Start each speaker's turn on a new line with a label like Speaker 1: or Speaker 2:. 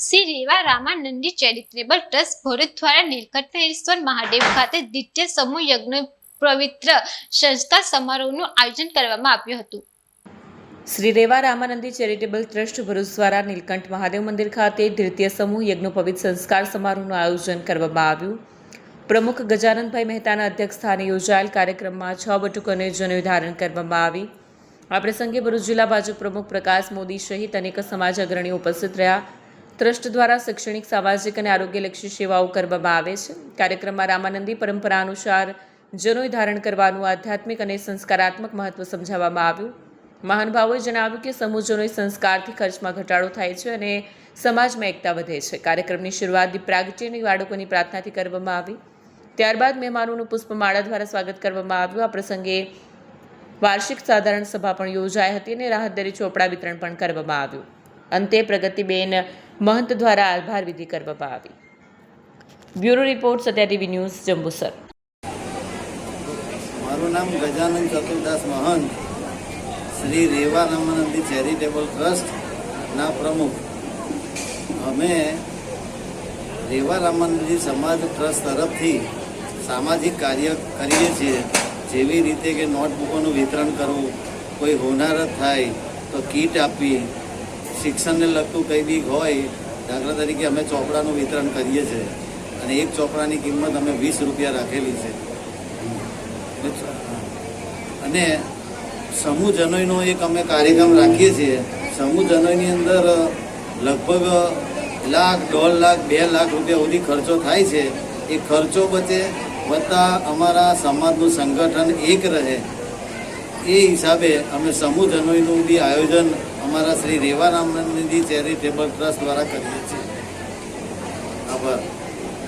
Speaker 1: શ્રી રેવા Ramanandi charitable trust Bharuch દ્વારા નીલકંઠેશ્વર મહાદેવ ખાતે દ્વિતીય સમૂહ યજ્ઞ પવિત્ર સંસ્કાર સમારોહનું આયોજન કરવામાં આવ્યું હતું।
Speaker 2: શ્રી રેવા રામાનંદી ચેરિટેબલ ટ્રસ્ટ ભરૂચ દ્વારા નીલકંઠ મહાદેવ મંદિર ખાતે દ્વિતીય સમૂહ યજ્ઞ પવિત્ર સંસ્કાર સમારોહનું આયોજન કરવામાં આવ્યું। પ્રમુખ ગજાનનભાઈ મહેતાના અધ્યક્ષસ્થાને યોજાયેલ કાર્યક્રમમાં 6 બટુક અને જનેऊ ધારણ કરવામાં આવી। આ પ્રસંગે ભરૂચ જિલ્લા ભાજપ પ્રમુખ પ્રકાશ મોદી સહિત અનેક સમાજ અગ્રણીઓ ઉપસ્થિત રહ્યા। ટ્રસ્ટ દ્વારા શૈક્ષણિક, સામાજિક અને આરોગ્યલક્ષી સેવાઓ કરવામાં આવે છે। કાર્યક્રમમાં રામાનંદી પરંપરા અનુસાર જનેऊ ધારણ કરવાનું આધ્યાત્મિક અને સંસ્કારાત્મક મહત્વ સમજાવવામાં આવ્યું। મહાનુભાવોએ જણાવ્યું કે સમૂહ જનેऊ સંસ્કારથી ખર્ચમાં ઘટાડો થાય છે અને સમાજમાં એકતા વધે છે। કાર્યક્રમની શરૂઆત દીપ પ્રાગટ્યની બાળકોની પ્રાર્થનાથી કરવામાં આવી। ત્યારબાદ મહેમાનોનું પુષ્પમાળા દ્વારા સ્વાગત કરવામાં આવ્યું। આ પ્રસંગે વાર્ષિક સાધારણ સભા પણ યોજાઈ હતી અને રાહતદરી ચોપડા વિતરણ પણ કરવામાં આવ્યું। અંતે પ્રગતિબેન મહંત દ્વારા આભાર વિધિ કરવામાં આવી। Bureau report Satya TV news Jambusar.
Speaker 3: મારું નામ ગજાનન ચતુરદાસ મહંત, શ્રી રેવા રામાનંદી ચેરિટેબલ ટ્રસ્ટના પ્રમુખ। અમે રેવા રામાનંદી સમાજ ટ્રસ્ટ તરફથી સામાજિક કાર્ય કરીએ છીએ। જેવી રીતે કે નોટબુકોનું વિતરણ કરવું, કોઈ હોનારત થાય તો કીટ આપવી, શિક્ષણને લગતું કંઈ બી હોય, દાખલા તરીકે અમે ચોપડાનું વિતરણ કરીએ છીએ અને એક ચોપડાની કિંમત અમે 20 રૂપિયા રાખેલી છે। અને સમૂહ જનોઈનો એક અમે કાર્યક્રમ રાખીએ છીએ। સમૂહ જનોઈની અંદર લગભગ લાખ, 1.5 લાખ, 2 લાખ રૂપિયા સુધી ખર્ચો થાય છે। એ ખર્ચો બચે વત્તા અમારા સમાજનું સંગઠન એક રહે એ હિસાબે અમે સમૂહ જનોઈનું બી આયોજન અમારા શ્રી રેવા રામાનંદી ચેરિટેબલ ટ્રસ્ટ દ્વારા કરીએ છીએ। આભાર।